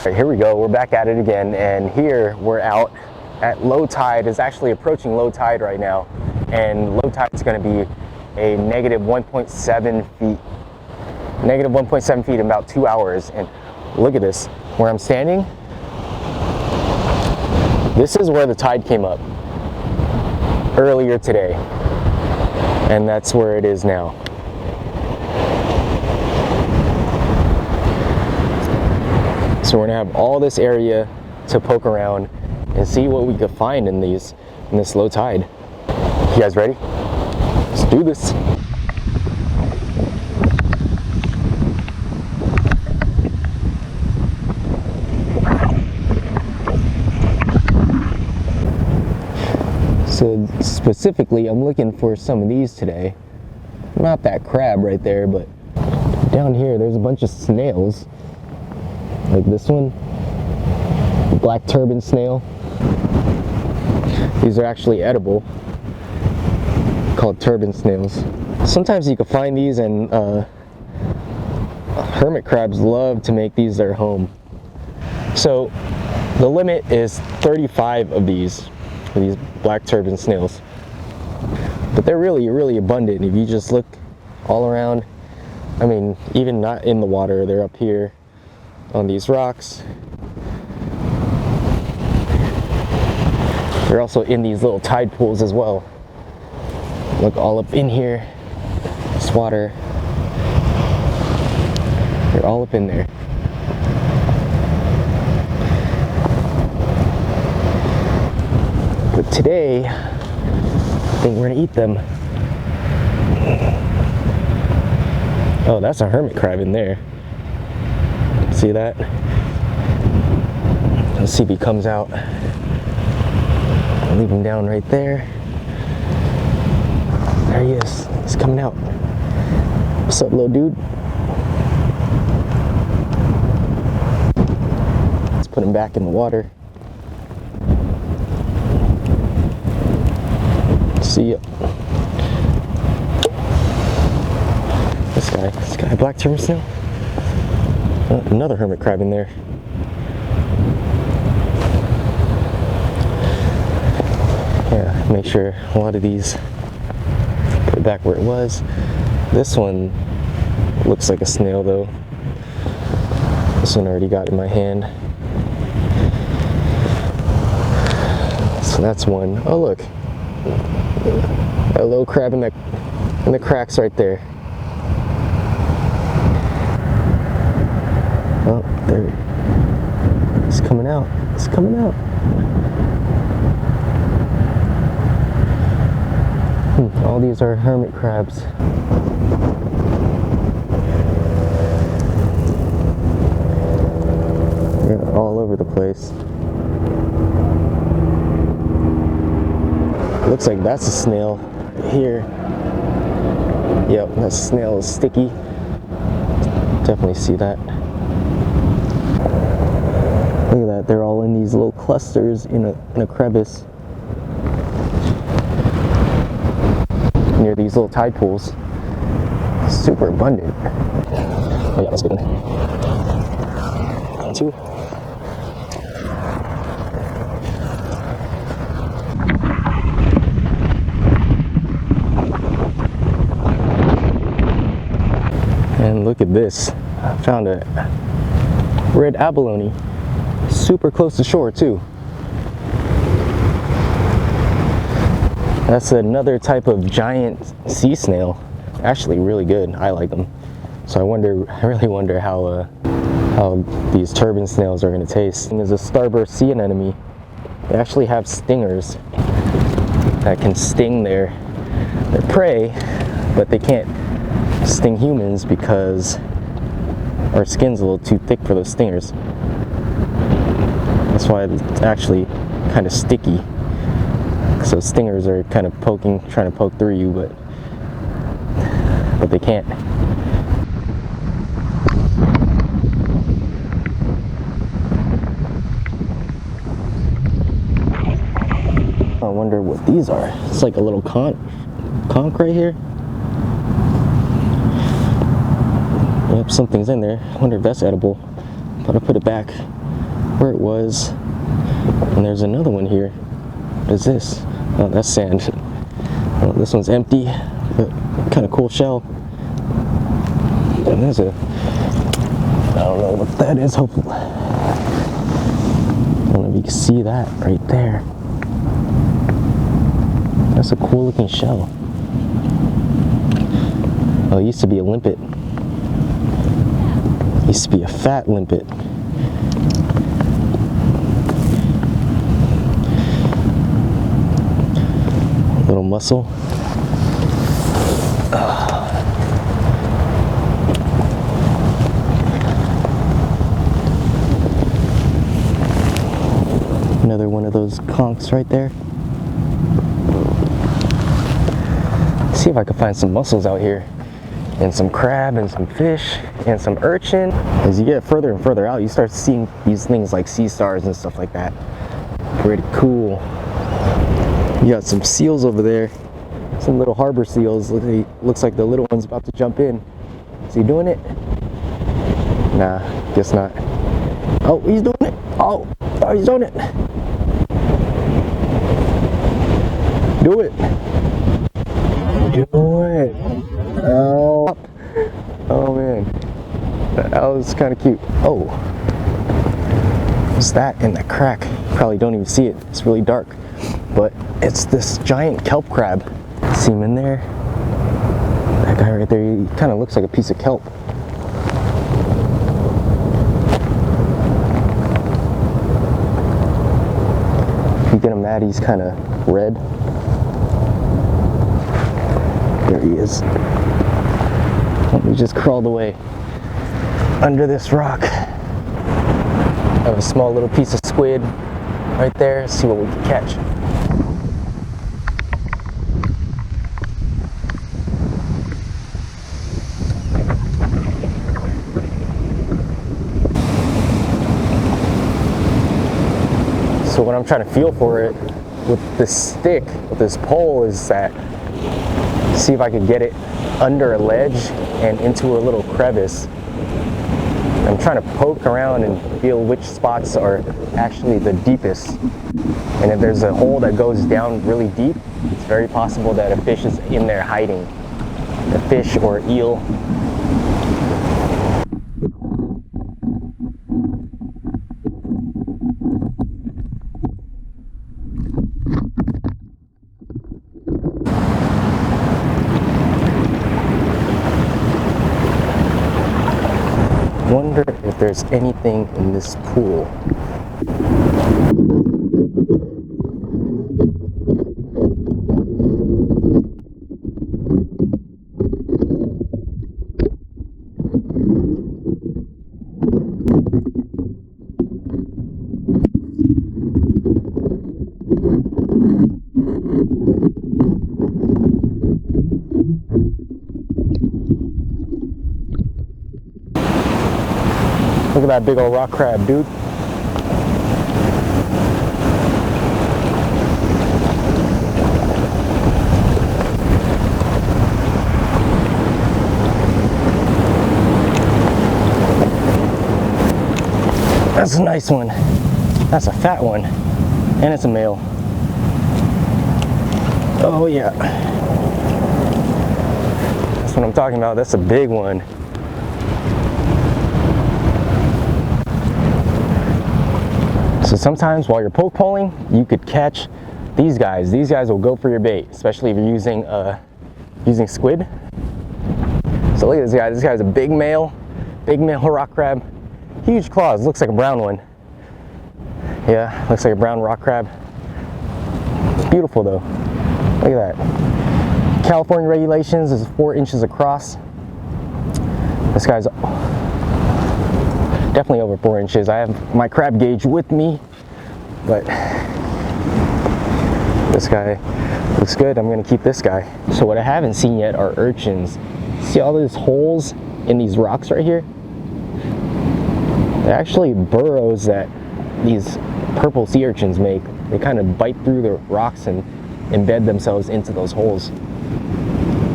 Right, here we go, we're back at it again, and here we're out at low tide. It's actually approaching low tide right now, and low tide is going to be a negative 1.7 feet. Negative 1.7 feet in about 2 hours. And look at this, where I'm standing, this is where the tide came up earlier today, and that's where it is now. So we're gonna have all this area to poke around and see what we could find in this low tide. You guys ready? Let's do this. So specifically, I'm looking for some of these today. Not that crab right there, but down here there's a bunch of snails. Like this one, Black Turban Snail. These are actually edible, called turban snails. Sometimes you can find these, and hermit crabs love to make these their home. So the limit is 35 of these, for these Black Turban Snails. But they're really, really abundant if you just look all around. I mean, even not in the water, they're up here on these rocks. They're also in these little tide pools as well. Look, all up in here, this water. They're all up in there. But today, I think we're gonna eat them. Oh, that's a hermit crab in there. See that? Let's see if he comes out. I'll leave him down right there. There he is. He's coming out. What's up, little dude? Let's put him back in the water. See ya. This guy, Black Turban Snail. Another hermit crab in there. Yeah, make sure a lot of these, put it back where it was. This one looks like a snail though. This one I already got in my hand. So that's one. Oh look, a little crab in the cracks right there. Oh, there. It's coming out. It's coming out. All these are hermit crabs. They're all over the place. Looks like that's a snail right here. Yep, that snail is sticky. Definitely see that. Look at that, they're all in these little clusters in a crevice near these little tide pools. Super abundant. Oh yeah, that's good. One, two. And look at this. I found a red abalone. Super close to shore too. That's another type of giant sea snail. Actually really good. I like them. So I really wonder how these turban snails are going to taste. And there's a starburst sea anemone. They actually have stingers that can sting their prey, but they can't sting humans because our skin's a little too thick for those stingers. That's why it's actually kind of sticky. So stingers are kind of trying to poke through you, but they can't. I wonder what these are. It's like a little conch right here. Yep, something's in there. I wonder if that's edible. But I'll put it back. where it was. And there's another one here. What is this? Oh, that's sand. Oh, this one's empty, but kind of cool shell. And there's a, I don't know what that is, hopefully. I don't know if you can see that right there. That's a cool looking shell. Oh, it used to be a limpet. It used to be a fat limpet. Little mussel. Another one of those conchs right there. See if I can find some mussels out here, and some crab and some fish and some urchin. As you get further and further out, you start seeing these things like sea stars and stuff like that. Pretty cool. You got some seals over there, some little harbor seals. Looks like the little one's about to jump in. Is he doing it? Nah, guess not. Oh, he's doing it. Oh, he's doing it. Do it. Do it. Oh, oh man. That was kind of cute. Oh, what's that in the crack? Probably don't even see it. It's really dark. But it's this giant kelp crab. See him in there? That guy right there, he kind of looks like a piece of kelp. If you get him mad, he's kind of red. There he is. We just crawled away under this rock. I have a small little piece of squid right there. Let's see what we can catch. So what I'm trying to feel for it with this stick, with this pole, is that see if I could get it under a ledge and into a little crevice. I'm trying to poke around and feel which spots are actually the deepest. And if there's a hole that goes down really deep, it's very possible that a fish is in there hiding. A fish or eel. Wonder if there's anything in this pool. Look at that big old rock crab, dude. That's a nice one. That's a fat one. And it's a male. Oh yeah. That's what I'm talking about. That's a big one. So sometimes while you're poke poling, you could catch these guys. These guys will go for your bait, especially if you're using squid. So look at this guy. This guy's a big male rock crab. Huge claws. Looks like a brown one. Yeah, looks like a brown rock crab. Beautiful though. Look at that. California regulations is 4 inches across. This guy's definitely over 4 inches. I have my crab gauge with me, but this guy looks good. I'm gonna keep this guy. So what I haven't seen yet are urchins. See all these holes in these rocks right here? They're actually burrows that these purple sea urchins make. They kind of bite through the rocks and embed themselves into those holes.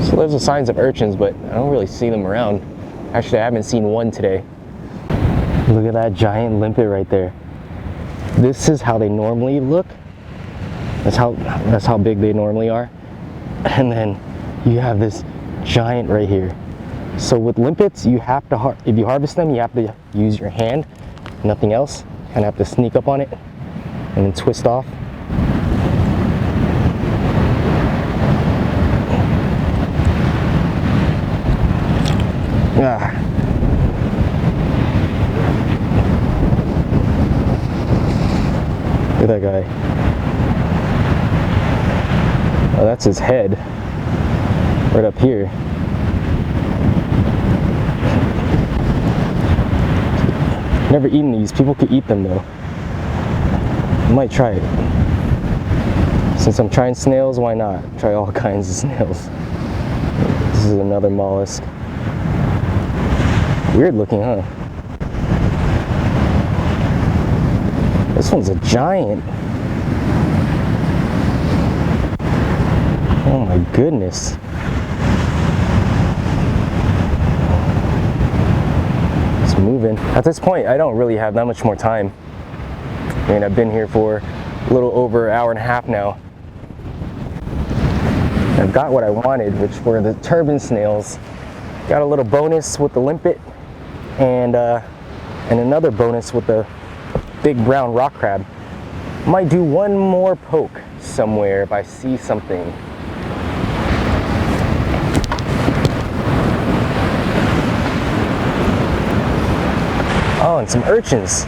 So there's the signs of urchins, but I don't really see them around. Actually, I haven't seen one today. Look at that giant limpet right there. This is how they normally look. That's how big they normally are. And then you have this giant right here. So with limpets, you have to, if you harvest them, you have to use your hand, nothing else. Kind of have to sneak up on it and then twist off. Ah. Look at that guy. Oh, that's his head. Right up here. Never eaten these. People could eat them though. I might try it. Since I'm trying snails, why not? Try all kinds of snails. This is another mollusk. Weird looking, huh? This one's a giant. Oh my goodness. It's moving. At this point, I don't really have that much more time. I mean, I've been here for a little over an hour and a half now. I've got what I wanted, which were the turban snails. Got a little bonus with the limpet and another bonus with the big brown rock crab. Might do one more poke somewhere if I see something. Oh, and some urchins.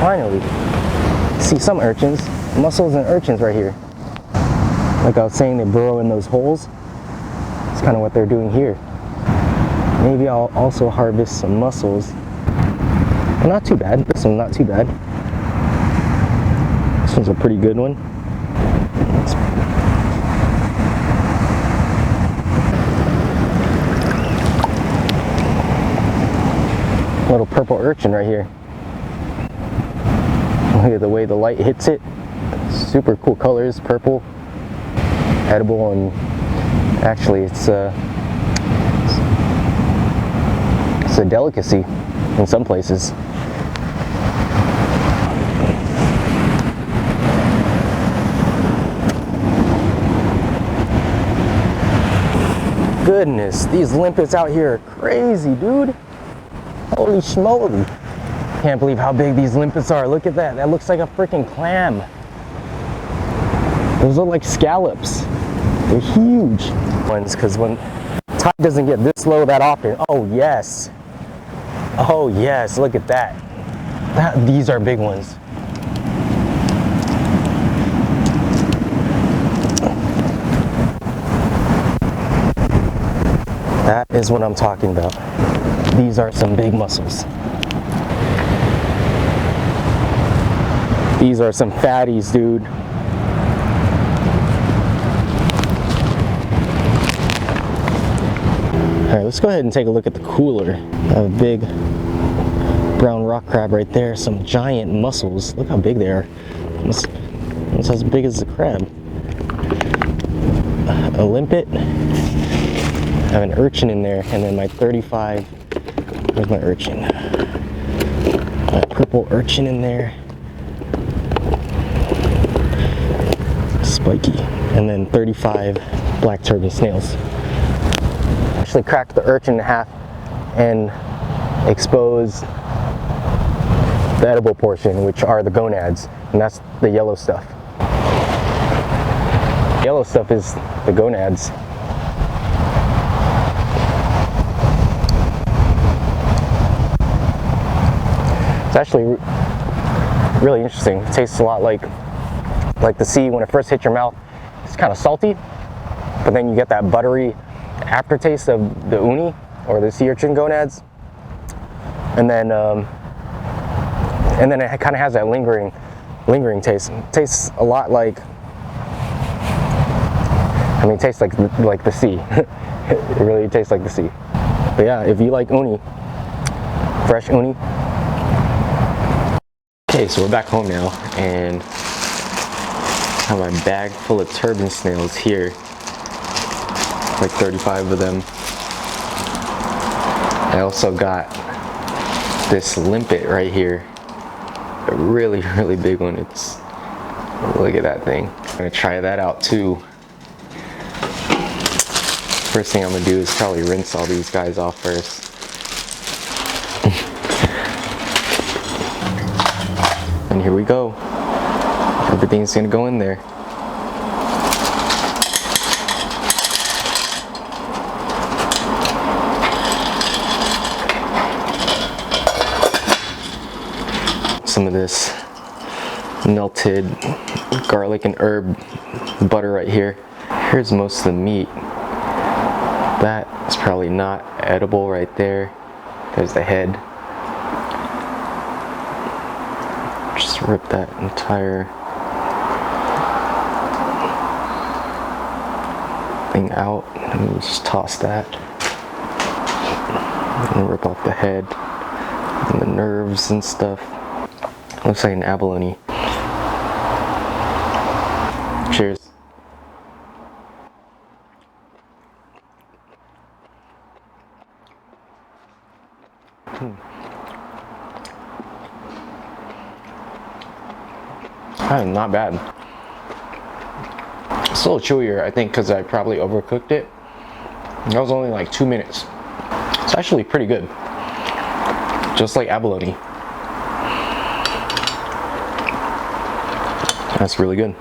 Finally. See some urchins. Mussels and urchins right here. Like I was saying, they burrow in those holes. That's kind of what they're doing here. Maybe I'll also harvest some mussels. Well, not too bad. This one's not too bad. This one's a pretty good one. Little purple urchin right here. Look at the way the light hits it. Super cool colors, purple, edible, and actually it's a delicacy in some places. Goodness, these limpets out here are crazy, dude. Holy schmoly. Can't believe how big these limpets are. Look at that. That looks like a freaking clam. Those look like scallops. They're huge ones, because when tide doesn't get this low that often. Oh yes. Oh yes, look at that. These are big ones. That is what I'm talking about. These are some big mussels. These are some fatties, dude. Alright, let's go ahead and take a look at the cooler. A big brown rock crab right there. Some giant mussels. Look how big they are. Almost as big as the crab. A limpet. I have an urchin in there, and then my 35. Where's my urchin? A purple urchin in there. Spiky. And then 35 black turban snails. Actually cracked the urchin in half and exposed the edible portion, which are the gonads, and that's the yellow stuff. The yellow stuff is the gonads. It's actually really interesting. It tastes a lot like the sea. When it first hits your mouth, it's kind of salty, but then you get that buttery aftertaste of the uni or the sea urchin gonads, and then it kind of has that lingering taste. It tastes a lot like, I mean, it tastes like the sea. It really tastes like the sea. But yeah, if you like uni, fresh uni. Okay, so we're back home now, and I have my bag full of turban snails here. Like 35 of them. I also got this limpet right here. a really, really big one. Look at that thing. I'm gonna try that out too. First thing I'm gonna do is probably rinse all these guys off first. And here we go. Everything's gonna go in there. Some of this melted garlic and herb butter right here. Here's most of the meat. That is probably not edible right there. There's the head. Just rip that entire thing out and just toss that. And rip off the head and the nerves and stuff. Looks like an abalone. Cheers. Not bad. It's a little chewier, I think, because I probably overcooked it. That was only like 2 minutes. It's actually pretty good. Just like abalone. That's really good.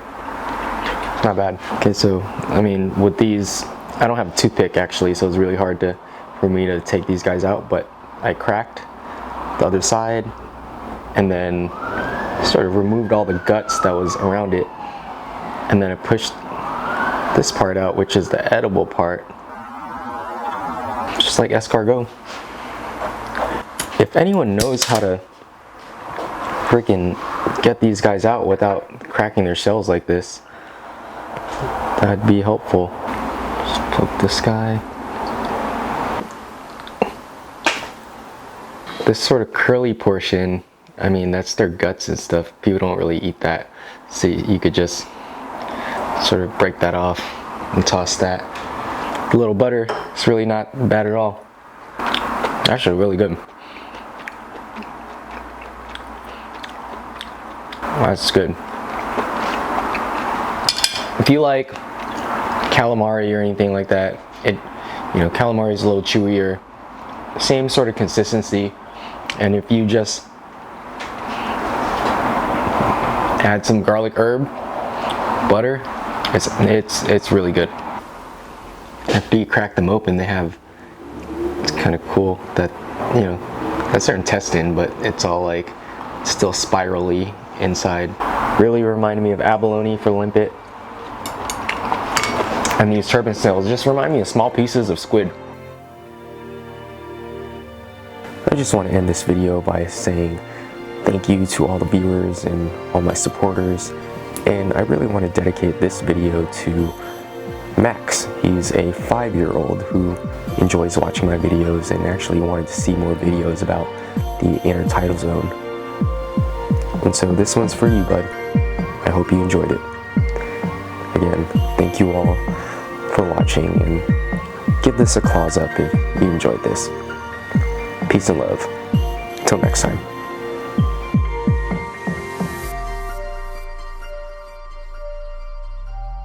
Not bad. Okay, so I mean, with these, I don't have a toothpick actually, so it's really hard for me to take these guys out. But I cracked the other side, and then sort of removed all the guts that was around it, and then I pushed this part out, which is the edible part, just like escargot. If anyone knows how to freaking get these guys out without cracking their shells like this, that'd be helpful. Just poke this guy. This sort of curly portion, I mean, that's their guts and stuff. People don't really eat that. So you could just sort of break that off and toss that. A little butter, it's really not bad at all. Actually really good. That's good. If you like calamari or anything like that, calamari is a little chewier, same sort of consistency, and if you just add some garlic herb butter, it's really good. After you crack them open, it's kind of cool that that's their intestine, but it's all like still spirally inside. Really reminded me of abalone for limpet. And these turban snails just remind me of small pieces of squid. I just want to end this video by saying thank you to all the viewers and all my supporters. And I really want to dedicate this video to Max. He's a 5-year-old who enjoys watching my videos and actually wanted to see more videos about the intertidal zone. And so this one's for you, bud. I hope you enjoyed it. Again, thank you all for watching, and give this a claws up if you enjoyed this. Peace and love. Till next time.